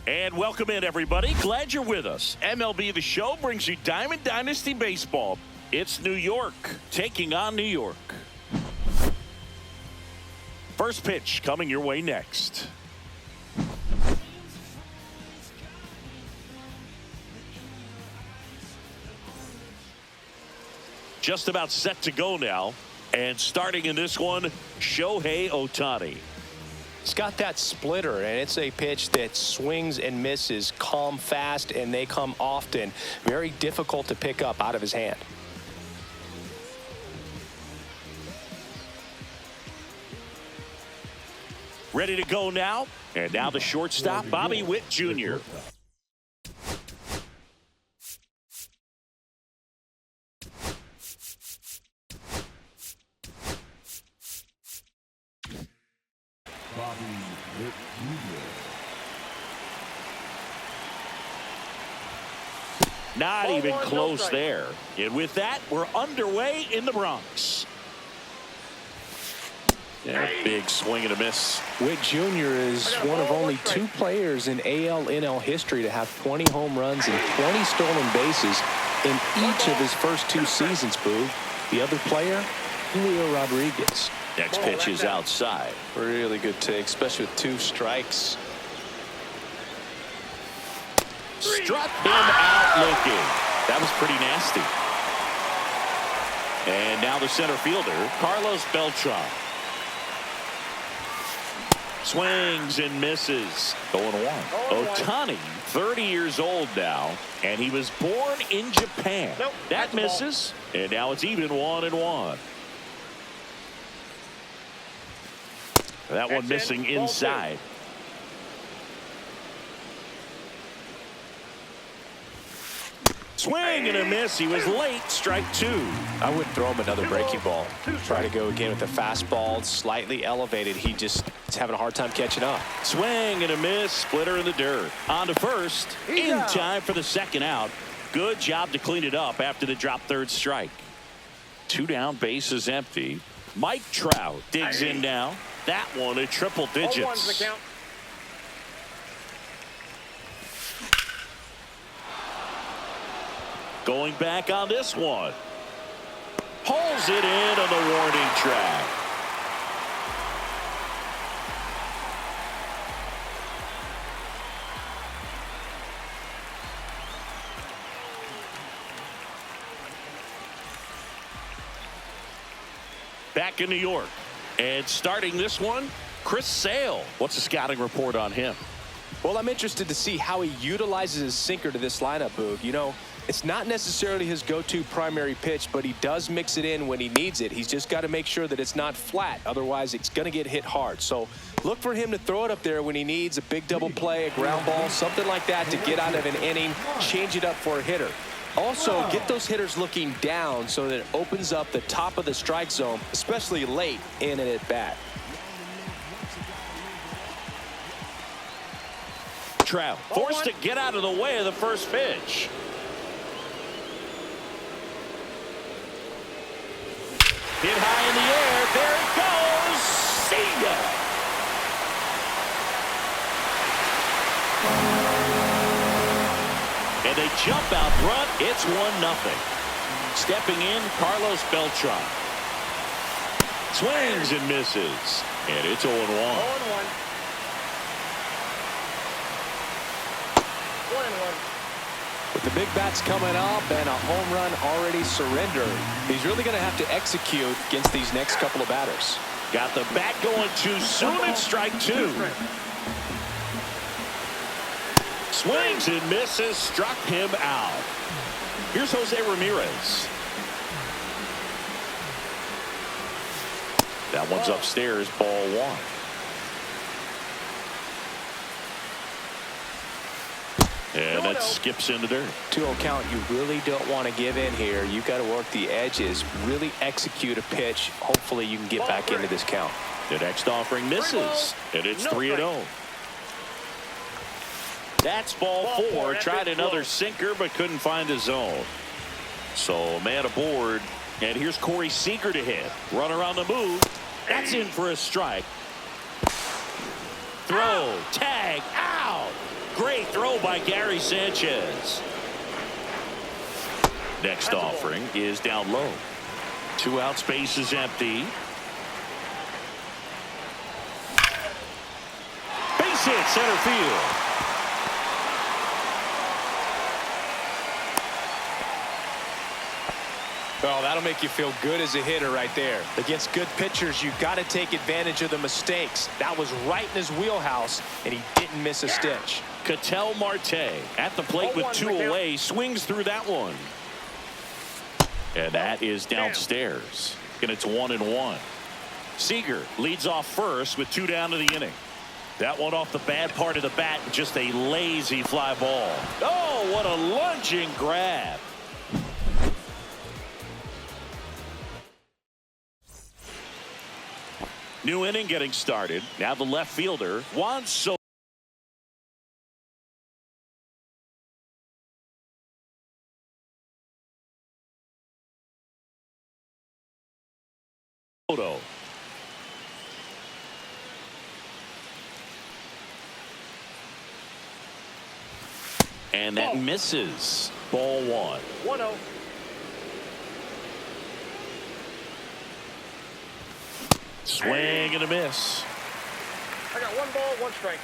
And welcome in, everybody. Glad you're with us. MLB The Show brings you Diamond Dynasty Baseball. It's New York taking on New York. First pitch coming your way next. Just about set to go now. And starting in this one, Shohei Ohtani. It's got that splitter, and it's a pitch that swings and misses, come fast, and they come often. Very difficult to pick up out of his hand. Ready to go now. And now the shortstop, Bobby Witt Jr. Not even close there. And with that, we're underway in the Bronx. Yeah, big swing and a miss. Witt Jr. is one of only 2 players in AL/NL history to have 20 home runs and 20 stolen bases in each of his first 2 seasons, Boog. The other player, Julio Rodriguez. Next pitch is outside. Really good take, especially with 2 strikes. Struck him out looking. That was pretty nasty. And now the center fielder, Carlos Beltran. Swings and misses. 0-1. Ohtani, 30 years old now, and he was born in Japan. That misses, and now it's even 1-1. That one missing inside. Swing and a miss. He was late. Strike 2. I wouldn't throw him another breaking ball. Try to go again with the fastball, slightly elevated. He just is having a hard time catching up. Swing and a miss. Splitter in the dirt. On to first. In time for the second out. Good job to clean it up after the drop third strike. 2 down, bases empty. Mike Trout digs in now. That one at triple digits. Going back on this one. Pulls it in on the warning track. Back in New York. And starting this one, Chris Sale. What's the scouting report on him? Well, I'm interested to see how he utilizes his sinker to this lineup, Boog. You know, it's not necessarily his go-to primary pitch, but he does mix it in when he needs it. He's just got to make sure that it's not flat. Otherwise, it's going to get hit hard. So look for him to throw it up there when he needs a big double play, a ground ball, something like that to get out of an inning, change it up for a hitter. Also, get those hitters looking down so that it opens up the top of the strike zone, especially late in an at-bat. Trout forced to get out of the way of the first pitch. Hit high in the air. There it goes. See ya. And they jump out front. It's 1-0. Stepping in, Carlos Beltran. Swings and misses. And it's 0-1. 0-1. With the big bats coming up and a home run already surrendered, he's really going to have to execute against these next couple of batters. Got the bat going too soon. It's strike 2. Swings and misses. Struck him out. Here's Jose Ramirez. That one's upstairs. Ball 1. And that skips into dirt. 2-0 count. You really don't want to give in here. You've got to work the edges, really execute a pitch. Hopefully you can get back into this count. The next offering misses, and it's 3-0. That's ball 4. Tried another sinker, but couldn't find a zone. So man aboard, and here's Corey Seager to hit. Runner on the move. That's in for a strike. Throw, tag, out. great throw by Gary Sanchez. Next offering is down low. 2 outs, base is empty. Base hit, center field. Oh, that'll make you feel good as a hitter right there. Against good pitchers, you've got to take advantage of the mistakes. That was right in his wheelhouse, and he didn't miss a stitch. Ketel Marte at the plate with 2 away, swings through that one. And that is downstairs. And it's 1-1. Seager leads off first with 2 down to the inning. That one off the bad part of the bat, just a lazy fly ball. Oh, what a lunging grab. New inning getting started. Now the left fielder, Juan Soto. And that misses. Ball 1. 1-0. Swing and a miss. I got 1 ball, 1 strike.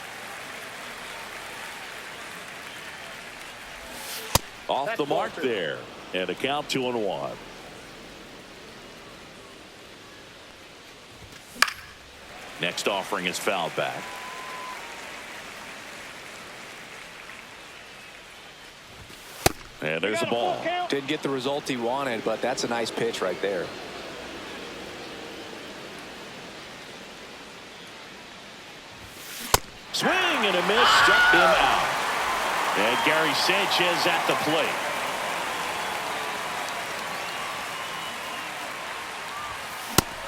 Off That's the mark ball 2. there. And a count 2-1. Next offering is fouled back. And there's the ball. Didn't get the result he wanted, but that's a nice pitch right there. Swing and a miss, struck him out. And Gary Sanchez at the plate.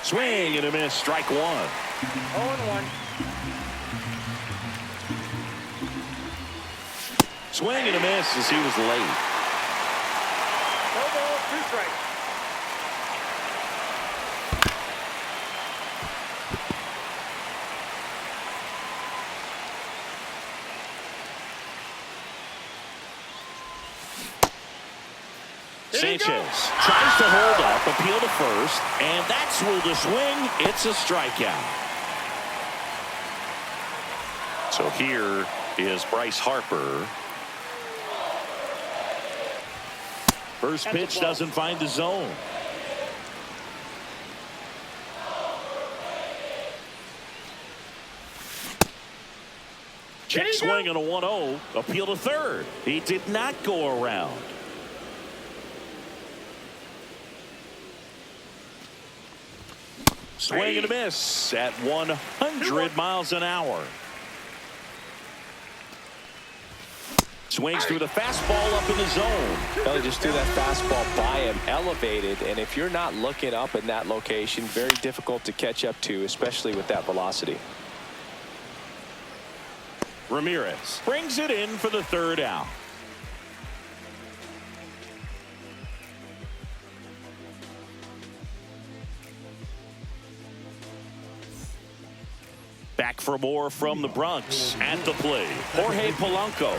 Swing and a miss, strike 1. 0-1. Swing and a miss as he was late. 1 ball, 2 strikes. Sanchez tries to hold up, appeal to first, and that's where the swing. It's a strikeout. So here is Bryce Harper. First pitch doesn't find the zone. Check swing on a 1-0. Appeal to third. He did not go around. Swing and a miss at 100 miles an hour. Swings through the fastball up in the zone. Well, he just threw that fastball by him, elevated, and if you're not looking up in that location, very difficult to catch up to, especially with that velocity. Ramirez brings it in for the 3rd out. Back for more from the Bronx at the plate. Jorge Polanco.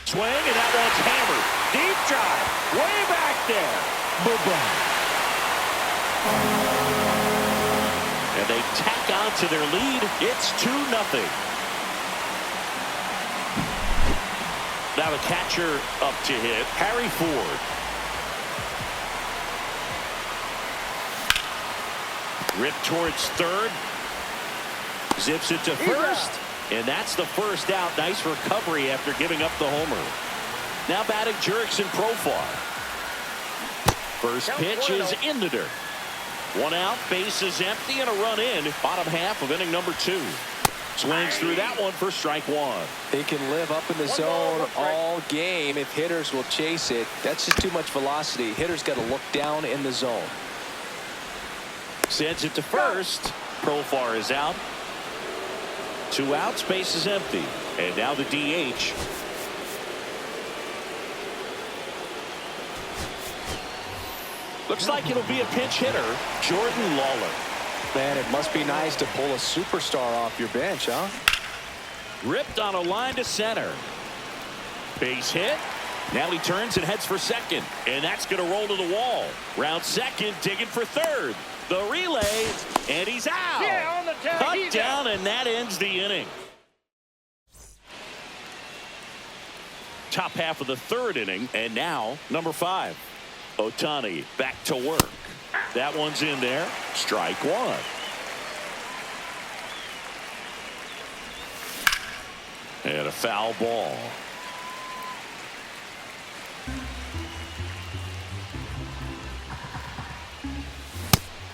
Swing, and that one's hammered. Deep drive. Way back there. Bye-bye. And they tack on to their lead. It's 2-0. Now the catcher up to hit, Harry Ford. Rip towards third. Zips it to first. And that's the 1st out. Nice recovery after giving up the homer. Now batting Jurickson Profar. First pitch is in the dirt. 1 out, base is empty, and a run in. Bottom half of inning number 2. Swings through that one for strike 1. He can live up in the zone all game if hitters will chase it. That's just too much velocity. Hitters got to look down in the zone. Sends it to first. Profar is out. 2 outs, base is empty. And now the DH. Looks like it'll be a pinch hitter, Jordan Lawler. Man, it must be nice to pull a superstar off your bench, huh? Ripped on a line to center. Base hit. Now he turns and heads for second. And that's going to roll to the wall. Round second, digging for third. The relay, and he's out. Yeah, on the tag. Cut down, and that ends the inning. Top half of the third inning, and now number 5. Ohtani back to work. That one's in there. Strike one. And a foul ball.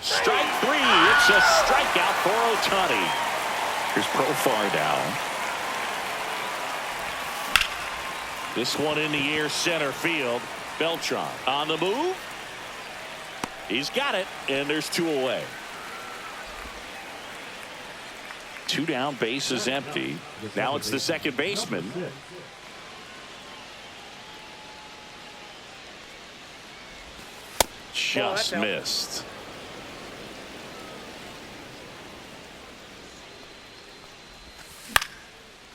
Strike 3. It's a strikeout for Ohtani. Here's Profar now. This one in the air, center field. Beltran on the move. He's got it, and there's 2 away. 2 down, base is empty. Now it's the second baseman. Just missed.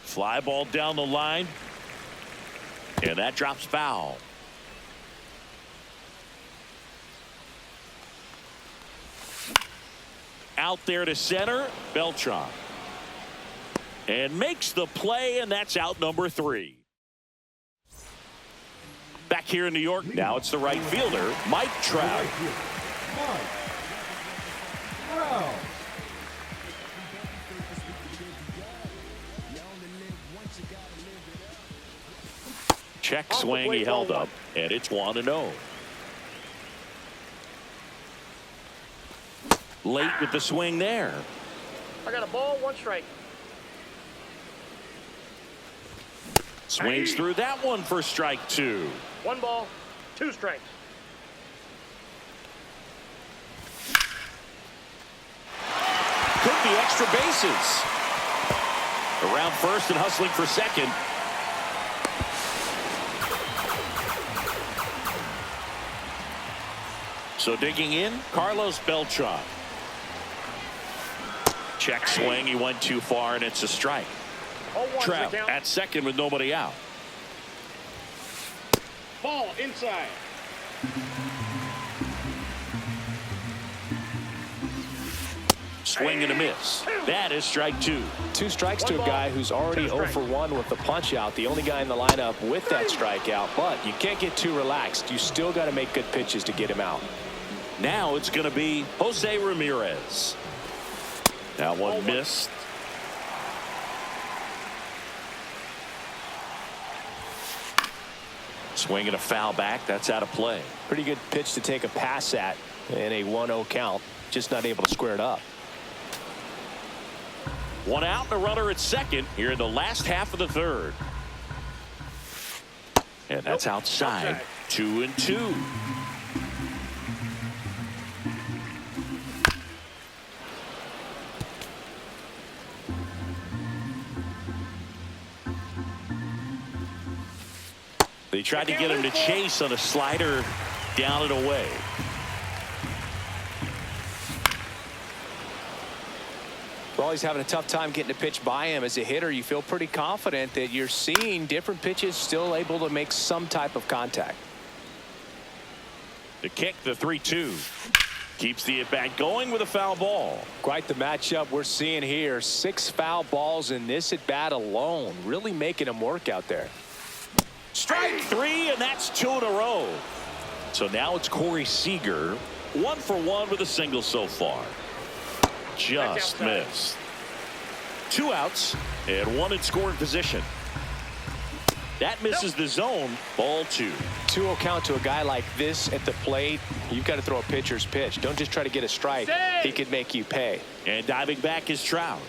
Fly ball down the line, and that drops foul. Out there to center, Beltran. And makes the play, and that's out number 3. Back here in New York, now it's the right fielder, Mike Trout. Check swing, he held up, and it's 1-0. Late with the swing there. I got a ball, 1 strike. Swings through that one for strike 2. 1 ball, 2 strikes. Could be extra bases. Around first and hustling for second. So digging in, Carlos Beltran. Check swing, he went too far, and it's a strike. Trout at second with nobody out. Ball inside. Swing and a miss. That is strike 2. 2 strikes to a guy who's already 0 for 1 with the punch out. The only guy in the lineup with that strikeout. But you can't get too relaxed. You still got to make good pitches to get him out. Now it's going to be Jose Ramirez. That one missed. Swinging a foul back. That's out of play. Pretty good pitch to take a pass at in a 1-0 count. Just not able to square it up. 1 out and a runner at second here in the last half of the third. And that's outside. 2-2. They tried to get him to chase on a slider down and away. Well, he's having a tough time getting a pitch by him. As a hitter, you feel pretty confident that you're seeing different pitches still able to make some type of contact. The kick, the 3-2. Keeps the at-bat going with a foul ball. Quite the matchup we're seeing here. 6 foul balls in this at-bat alone. Really making him work out there. Strike 3, and that's 2 in a row. So now it's Corey Seager, 1 for 1 with a single so far. Just missed. 2 outs and 1 in scoring position. That misses the zone. Ball 2. 2-0 count to a guy like this at the plate. You've got to throw a pitcher's pitch. Don't just try to get a strike. He could make you pay. And diving back is Trout.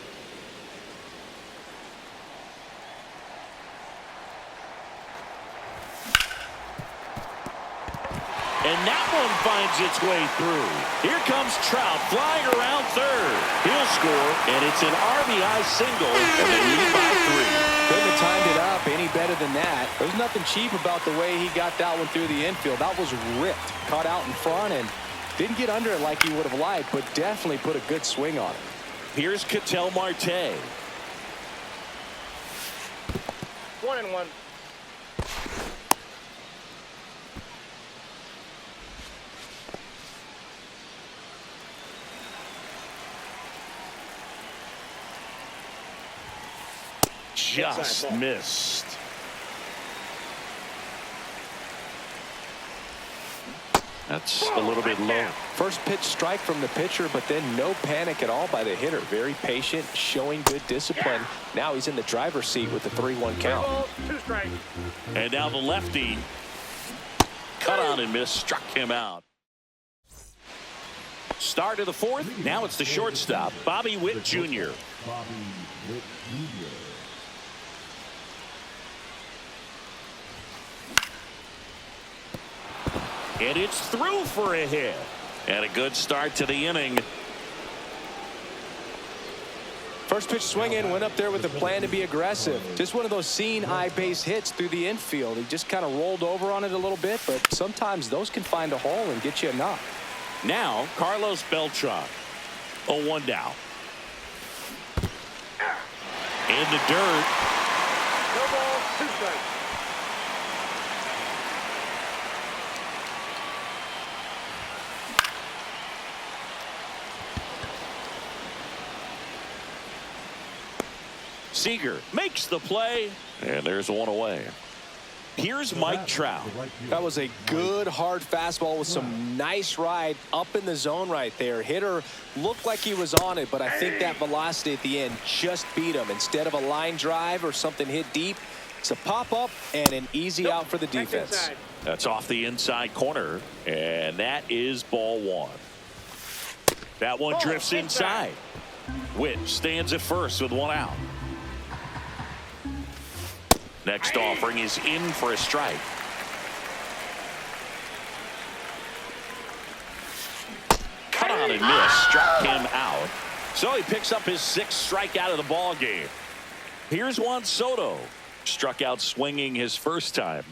And that one finds its way through. Here comes Trout flying around third. He'll score, and it's an RBI single, and they lead by 3. Couldn't have timed it up any better than that. There's nothing cheap about the way he got that one through the infield. That was ripped. Caught out in front and didn't get under it like he would have liked, but definitely put a good swing on it. Here's Ketel Marte. 1-1. Just missed. That's a little bit low. First pitch strike from the pitcher, but then no panic at all by the hitter. Very patient, showing good discipline. Now he's in the driver's seat with the 3-1 count. 2 strikes. And now the lefty cut on and missed, struck him out. Start of the 4th. Now it's the shortstop, Bobby Witt Jr. And it's through for a hit. And a good start to the inning. First pitch swinging, went up there with a plan to be aggressive. Just one of those seeing eye base hits through the infield. He just kind of rolled over on it a little bit, but sometimes those can find a hole and get you a knock. Now Carlos Beltran. 0-1 down. In the dirt. No ball, 2 strikes. Seager makes the play, and there's one away. Here's Mike Trout. That was a good hard fastball with some nice ride up in the zone right there. Hitter looked like he was on it, but I think that velocity at the end just beat him. Instead of a line drive or something hit deep, it's a pop up and an easy out for the defense. That's off the inside corner, and that is ball 1. That one drifts inside. Witt stands at first with 1 out. Next offering is in for a strike. Cut on and miss, struck him out. So he picks up his 6th strikeout of the ball game. Here's Juan Soto. Struck out swinging his first time.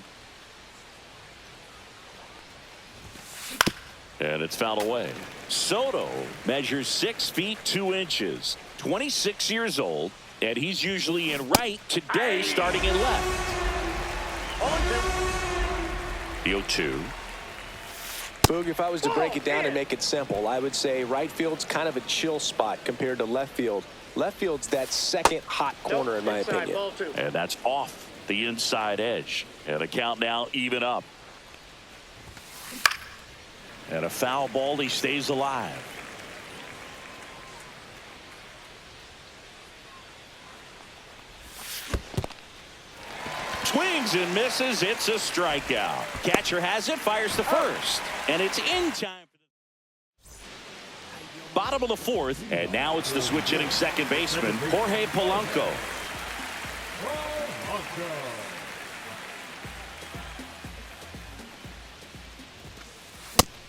And it's fouled away. Soto measures 6 feet 2 inches, 26 years old. And he's usually in right, today starting in left. The 0-2. Boog, if I was to break it down and make it simple, I would say right field's kind of a chill spot compared to left field. Left field's that second hot corner in my opinion. And that's off the inside edge. And the count now even up. And a foul ball, he stays alive. Swings and misses. It's a strikeout. Catcher has it, fires to first, and it's in time. Bottom of the 4th, and now it's the switch hitting second baseman, Jorge Polanco.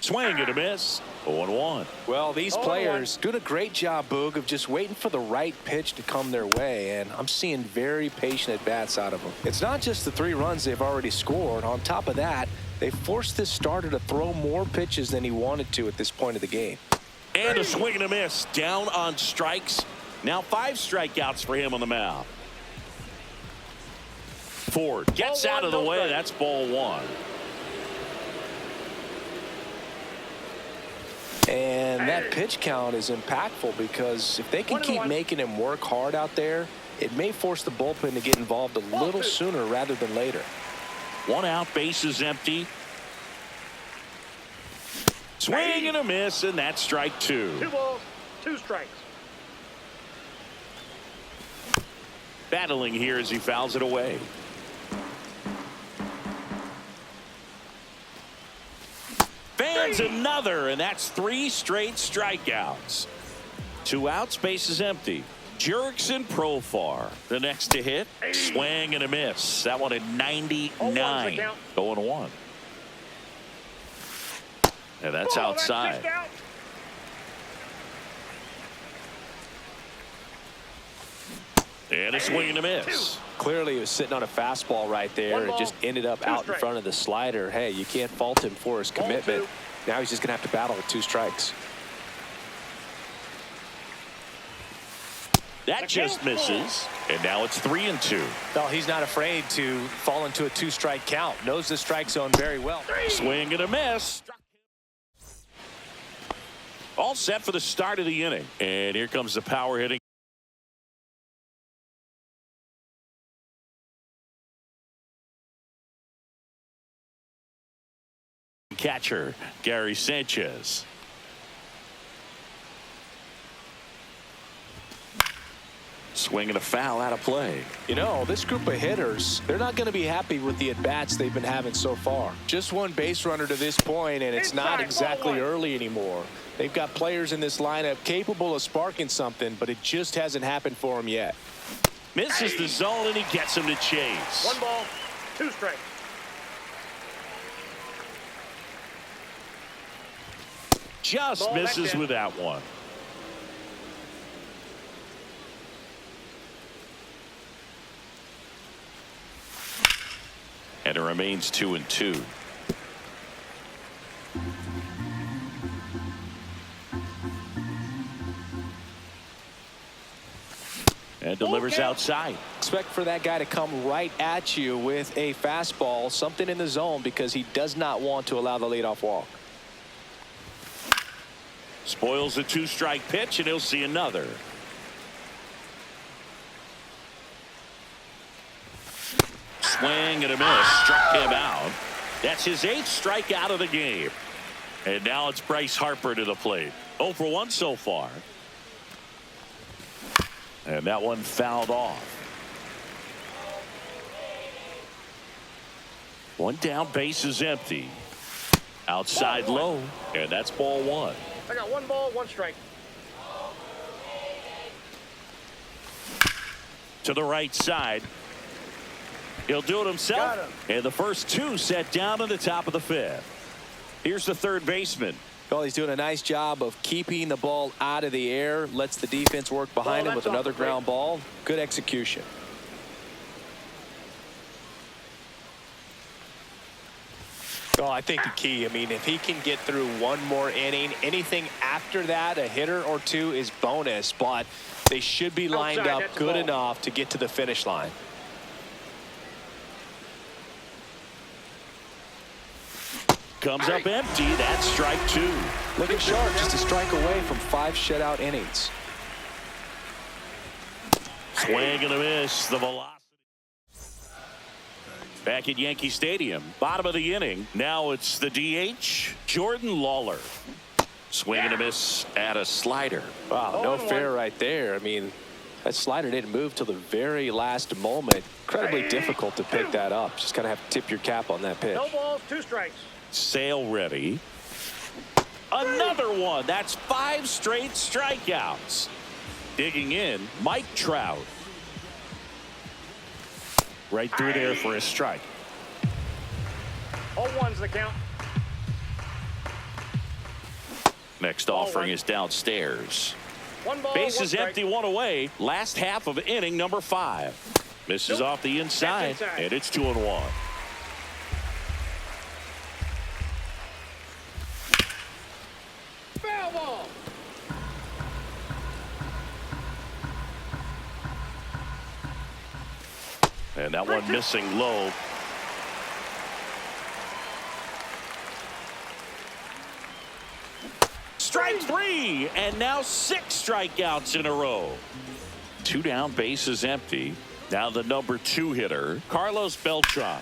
Swing and a miss. 0-1. Well, these players doing a great job, Boog, of just waiting for the right pitch to come their way, and I'm seeing very patient at-bats out of them. It's not just the 3 runs they've already scored. On top of that, they forced this starter to throw more pitches than he wanted to at this point of the game. And a swing and a miss. Down on strikes. Now 5 strikeouts for him on the mound. Ford gets out of the way. That's ball 1. And that pitch count is impactful because if they can keep making him work hard out there, it may force the bullpen to get involved a little sooner rather than later. 1 out, base is empty. Swing and a miss, and that's strike 2. 2 balls, 2 strikes. Battling here as he fouls it away. Fans another, and that's 3 straight strikeouts. 2 outs, base is empty. Jurickson Profar, the next to hit. Swing and a miss. That one at 99. 0-1. And that's outside. And a swing and a miss. Clearly, he was sitting on a fastball right there and just ended up out in front of the slider. Hey, you can't fault him for his commitment. Now he's just going to have to battle with 2 strikes. That just misses. And now it's 3-2. Well, he's not afraid to fall into a 2-strike count. Knows the strike zone very well. Swing and a miss. All set for the start of the inning. And here comes the power hitting. Catcher, Gary Sanchez. Swing and a foul out of play. You know, this group of hitters, they're not going to be happy with the at-bats they've been having so far. Just one base runner to this point, and it's not exactly early anymore. They've got players in this lineup capable of sparking something, but it just hasn't happened for them yet. Misses the zone, and he gets him to chase. 1 ball, 2 strikes. Just misses with that one. And it remains 2-2. And delivers outside. Expect for that guy to come right at you with a fastball, something in the zone, because he does not want to allow the leadoff walk. Spoils the 2-strike pitch, and he'll see another. Swing and a miss. Struck him out. That's his 8th strikeout of the game. And now it's Bryce Harper to the plate. 0 for 1 so far. And that one fouled off. One down, base is empty. Outside low, and that's ball 1. I got 1 ball, 1 strike. To the right side. He'll do it himself. And the first 2 set down in the top of the 5th. Here's the third baseman. Well, he's doing a nice job of keeping the ball out of the air. Lets the defense work behind him with another ground ball. Good execution. Well, I think the key, I mean, if he can get through 1 more inning, anything after that, a hitter or 2 is bonus, but they should be lined up good enough to get to the finish line. Comes up empty. That's strike 2. Looking sharp, just a strike away from 5 shutout innings. Swing and a miss. The velocity. Back at Yankee Stadium, bottom of the inning. Now it's the DH, Jordan Lawler. Swing and a miss at a slider. Wow, no fair right there. I mean, that slider didn't move till the very last moment. Incredibly difficult to pick that up. Just kind of have to tip your cap on that pitch. No balls, 2 strikes. Sale ready. Another one. That's 5 straight strikeouts. Digging in, Mike Trout. Right through there for a strike. 0-1's the count. Next offering is downstairs. 1 ball, Base 1 is strike. empty, 1 away. Last half of inning number 5. Misses off the inside, and it's 2-1. Foul ball. And that one missing low. Strike 3, and now 6 strikeouts in a row. 2 down, base is empty. Now the number 2 hitter, Carlos Beltran.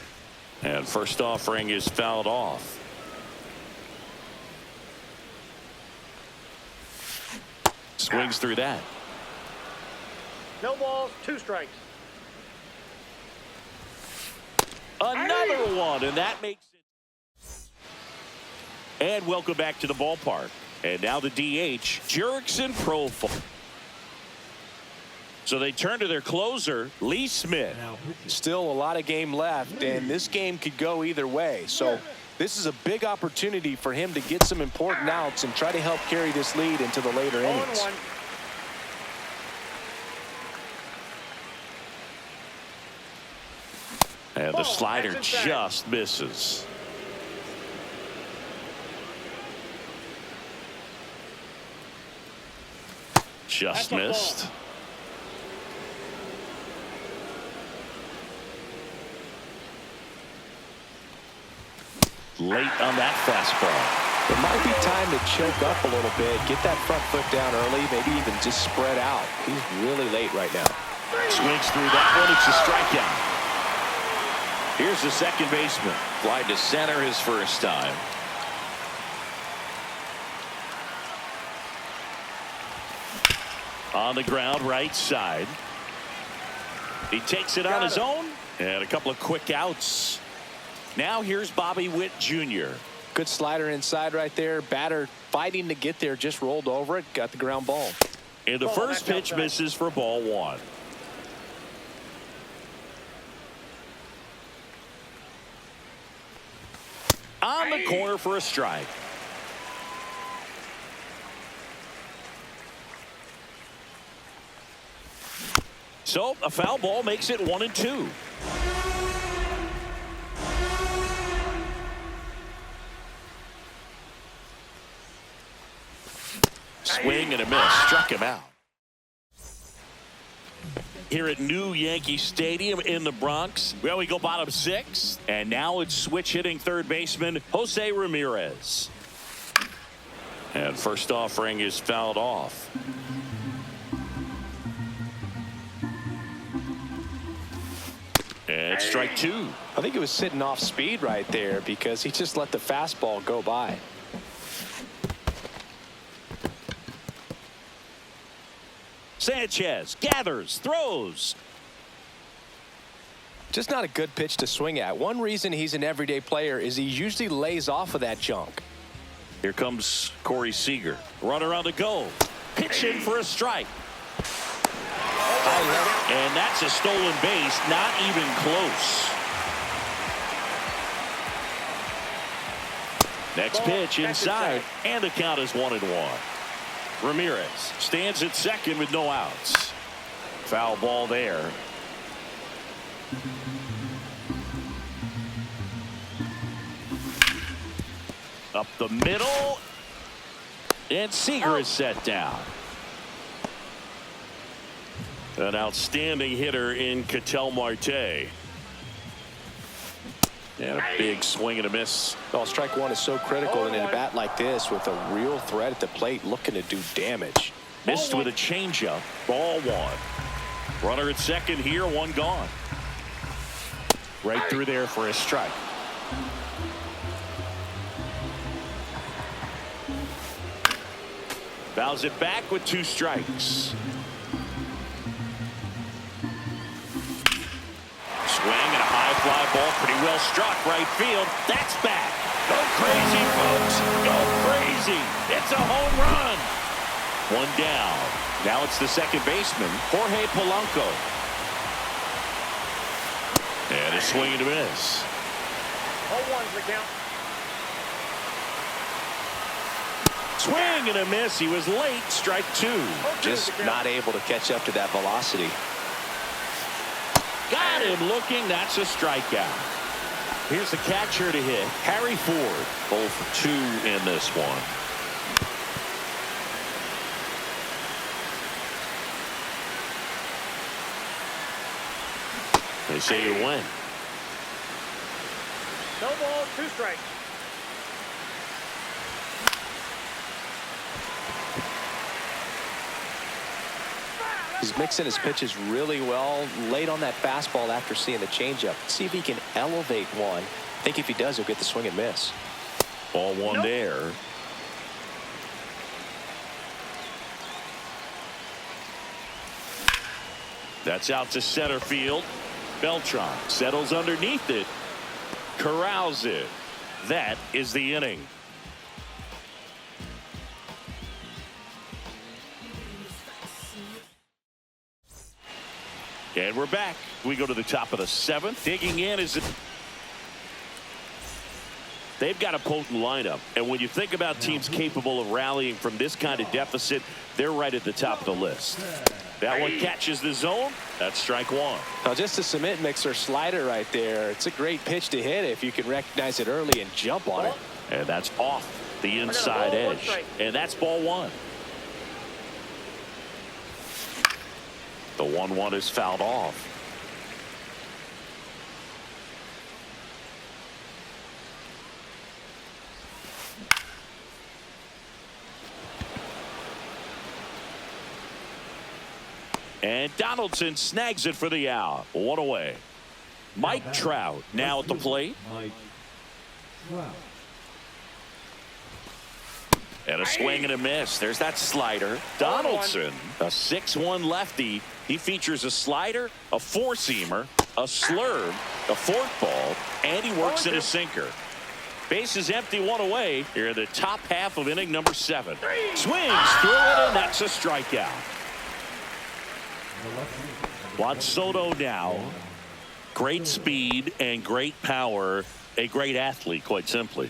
And first offering is fouled off. Swings through that. No balls, 2 strikes. Another one, and that makes it. And welcome back to the ballpark. And now the DH, Jurickson Profile. So they turn to their closer, Lee Smith. Still a lot of game left, and this game could go either way. So This is a big opportunity for him to get some important outs and try to help carry this lead into the later innings. 0-1. And the slider That's inside. just misses. Just That's a missed. Late on that fastball. It might be time to choke up a little bit, get that front foot down early, maybe even just spread out. He's really late right now. Swings through that one. It's a strikeout. Here's the second baseman. Fly to center his first time. On the ground, right side. He takes it on his own. And a couple of quick outs. Now here's Bobby Witt Jr. Good slider inside right there. Batter fighting to get there, just rolled over it, got the ground ball. And the first pitch misses for ball one. On the corner for a strike. So a foul ball makes it 1-2. Swing and a miss. Struck him out. Here at New Yankee Stadium in the Bronx. Well, we go bottom six. And now it's switch hitting third baseman Jose Ramirez. And first offering is fouled off. And strike two. I think it was sitting off speed right there because he just let the fastball go by. Sanchez gathers, throws. Just not a good pitch to swing at. One reason he's an everyday player is he usually lays off of that junk. Here comes Corey Seager. Runner on the go. Pitch in for a strike. And that's a stolen base, not even close. Next pitch inside, and the count is 1-1. Ramirez stands at second with no outs. Foul ball there. Up the middle, and Seager is set down. An outstanding hitter in Ketel Marte. And a big swing and a miss. Well, strike one is so critical in a bat like this with a real threat at the plate looking to do damage. Missed with a changeup. Ball one. Runner at second here, one gone. Right through there for a strike. Fouls it back with two strikes. Swing and a high fly ball, pretty well struck right field. That's back. Go crazy, folks. Go crazy. It's a home run. One down. Now it's the second baseman, Jorge Polanco. And a swing and a miss. 0-1's the count. Swing and a miss. He was late. Strike two. Just not able to catch up to that velocity. Got him looking. That's a strikeout. Here's the catcher to hit. Harry Ford. 0 for 2 in this one. They say you win. No balls, 2 strikes. He's mixing his pitches really well. Late on that fastball after seeing the changeup. See if he can elevate one. I think if he does, he'll get the swing and miss. Ball one there. That's out to center field. Beltran settles underneath it. Corrals it. That is the inning. And we're back. We go to the top of the 7th. Digging in is They've got a potent lineup. And when you think about teams capable of rallying from this kind of deficit, they're right at the top of the list. That one catches the zone. That's strike one. Now, just a cement mixer slider right there. It's a great pitch to hit if you can recognize it early and jump on it. And that's off the inside edge. And that's ball one. The 1-1 is fouled off. And Donaldson snags it for the out. One away. Mike Trout now at the plate. And a swing and a miss. There's that slider. Donaldson, a 6-1 lefty. He features a slider, a four-seamer, a slurve, a forkball, and he works in a sinker. Base is empty, one away. Here in the top half of inning number 7. Swings through it, and that's a strikeout. Juan Soto now. Great speed and great power. A great athlete, quite simply.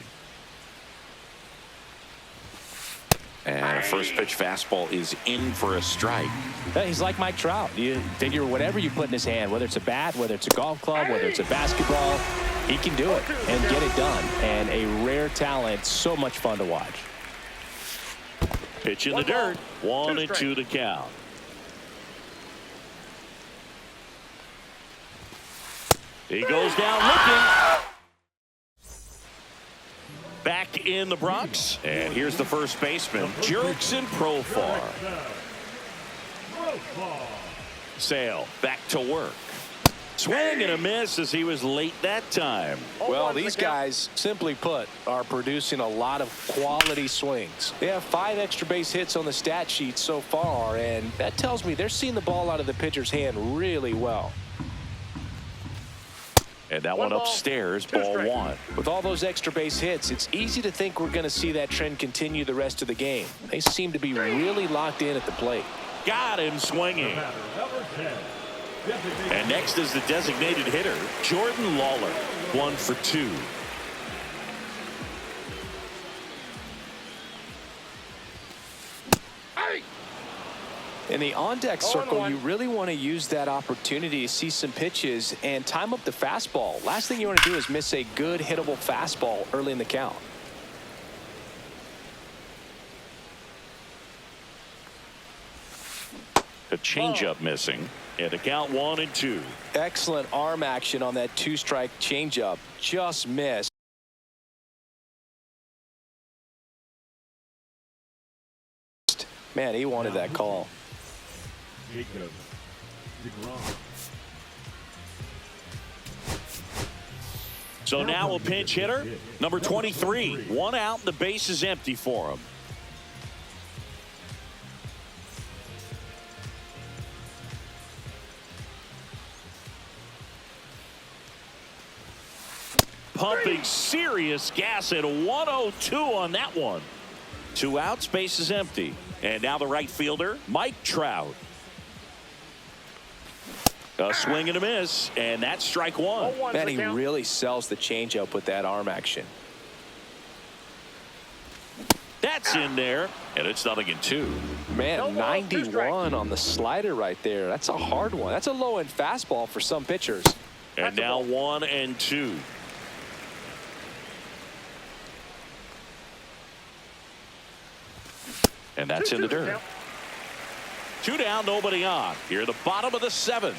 And a first pitch fastball is in for a strike. He's like Mike Trout. You figure whatever you put in his hand, whether it's a bat, whether it's a golf club, whether it's a basketball, he can do it and get it done. And a rare talent, so much fun to watch. Pitch in the dirt. 1-2 to count. He goes down looking. Back in the Bronx. And here's the first baseman, Jurickson Profar. Sale back to work. Swing and a miss as he was late that time. Well, these guys, simply put, are producing a lot of quality swings. They have 5 extra base hits on the stat sheet so far, and that tells me they're seeing the ball out of the pitcher's hand really well. And that one upstairs, ball one. With all those extra base hits, it's easy to think we're going to see that trend continue the rest of the game. They seem to be really locked in at the plate. Got him swinging. And next is the designated hitter, Jordan Lawler. 1 for 2. In the on-deck circle, you really want to use that opportunity to see some pitches and time up the fastball. Last thing you want to do is miss a good hittable fastball early in the count. A changeup missing. And the count 1-2. Excellent arm action on that 2-strike changeup. Just missed. Man, he wanted that call. So now a pinch hitter, number 23. 1 out, and the base is empty for him. Pumping serious gas at 102 on that one. 2 outs, base is empty. And now the right fielder, Mike Trout. A swing and a miss, and that's strike one. Man, he really sells the changeup with that arm action. That's in there, and it's 0-2. Man, 91 on the slider right there. That's a hard one. That's a low-end fastball for some pitchers. And now 1-2. And that's in the dirt. 2 down, nobody on. Here, the bottom of the 7th.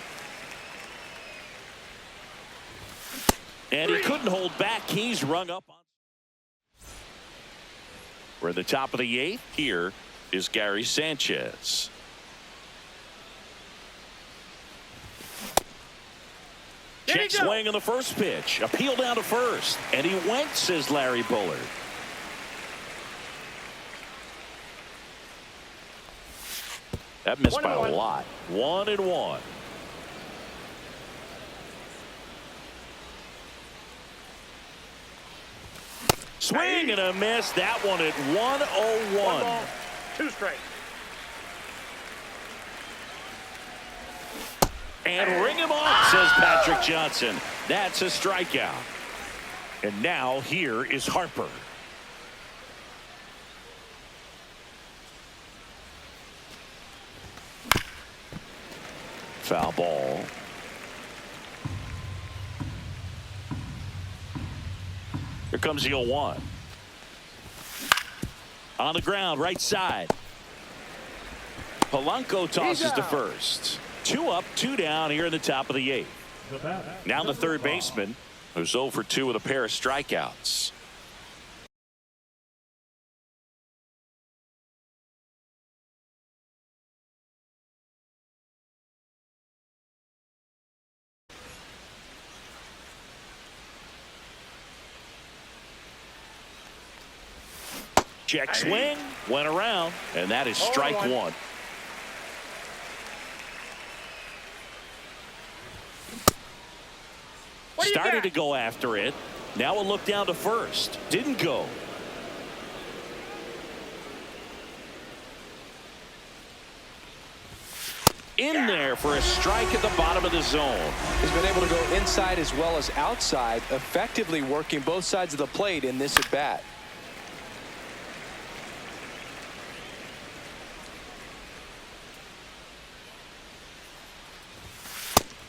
And he couldn't hold back. He's rung up on. We're at the top of the 8th. Here is Gary Sanchez. Check swing on the first pitch. Appeal down to first. And he went, says Larry Bullard. That missed by a lot. 1-1. Swing and a miss. That one at 101. 2 straight. And ring him off, says Patrick Johnson. That's a strikeout. And now here is Harper. Foul ball. Here comes the 0-1. On the ground, right side. Polanco tosses to first. 2 up, 2 down here in the top of the 8th. Now the third baseman, who's 0 for 2 with a pair of strikeouts. Check swing, went around, and that is strike 1. Started to go after it. Now a look down to first. Didn't go. In there for a strike at the bottom of the zone. He's been able to go inside as well as outside, effectively working both sides of the plate in this at bat.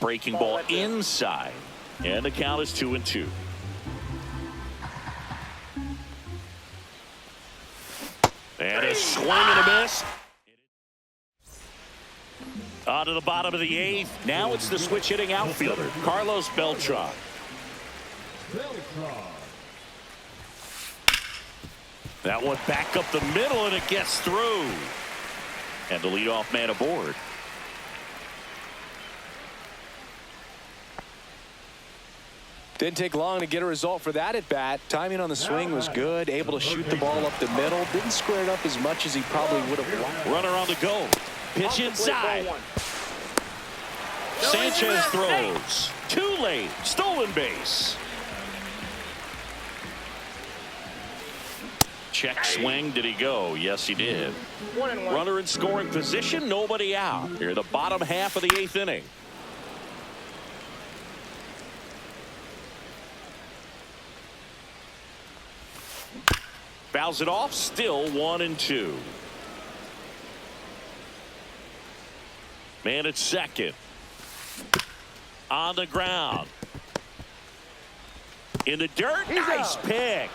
Breaking ball inside. And the count is 2-2. And a swing and a miss. On to the bottom of the 8th. Now it's the switch hitting outfielder, Carlos Beltran. That one back up the middle, and it gets through. And the leadoff man aboard. Didn't take long to get a result for that at bat. Timing on the swing was good. Able to shoot the ball up the middle. Didn't square it up as much as he probably would have liked. Runner on the go. Pitch inside. Sanchez throws. Too late. Stolen base. Check swing. Did he go? Yes, he did. Runner in scoring position. Nobody out. Here, the bottom half of the 8th inning. Fouls it off. Still 1-2. Man at second. On the ground. In the dirt. Nice pick.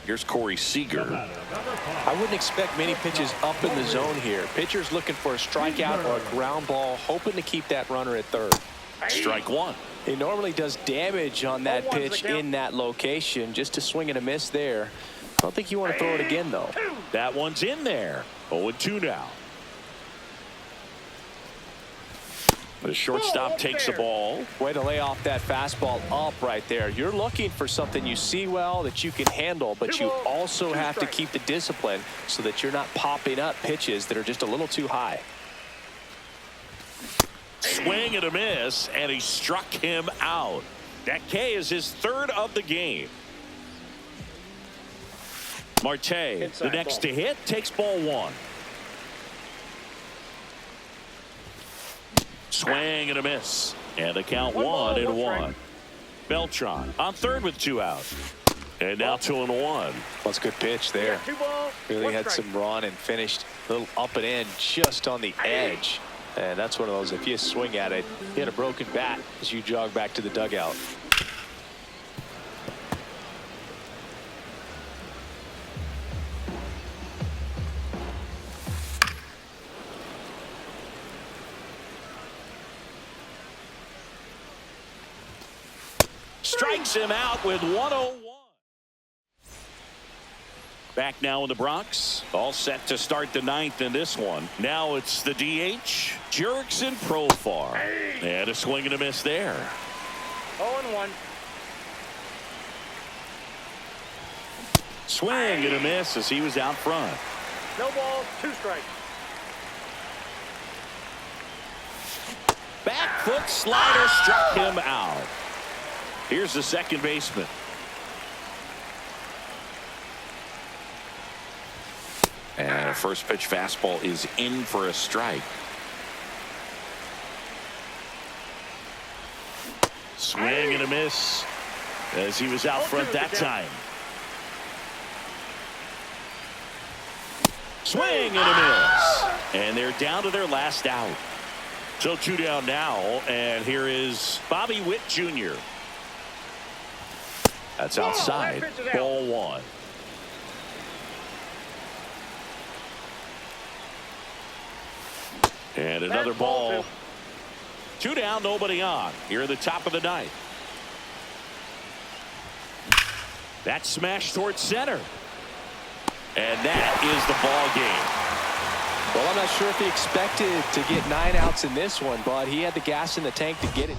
Here's Corey Seager. I wouldn't expect many pitches up in the zone here. Pitcher's looking for a strikeout or a ground ball, hoping to keep that runner at third. Strike 1. He normally does damage on that pitch in that location. Just a swing and a miss there. I don't think you want to throw it again, though. That one's in there. 0-2 now. The shortstop takes the ball. Way to lay off that fastball up right there. You're looking for something you see well that you can handle, but you also have to keep the discipline so that you're not popping up pitches that are just a little too high. Swing and a miss, and he struck him out. That K is his 3rd of the game. Marte, the next to hit, takes ball 1. Swing and a miss, and the count 1-1. Beltran on third with 2 out. And now 2-1. That's a good pitch there. Really had some run and finished a little up and in just on the edge. And that's one of those, if you swing at it, you had a broken bat as you jog back to the dugout. Strikes him out with 1-0. Back now in the Bronx. All set to start the 9th in this one. Now it's the DH, Jurickson Profar. And a swing and a miss there. 0-1. Swing and a miss as he was out front. No ball, 2 strikes. Back foot slider struck him out. Here's the second baseman. And a first pitch fastball is in for a strike. Swing and a miss as he was out front that time. Swing and a miss. And they're down to their last out. So 2 down now, and here is Bobby Witt Jr. That's outside. Ball 1. And another ball. 2 down, nobody on. Here at the top of the 9th. That smash towards center. And that is the ball game. Well, I'm not sure if he expected to get 9 outs in this one, but he had the gas in the tank to get it.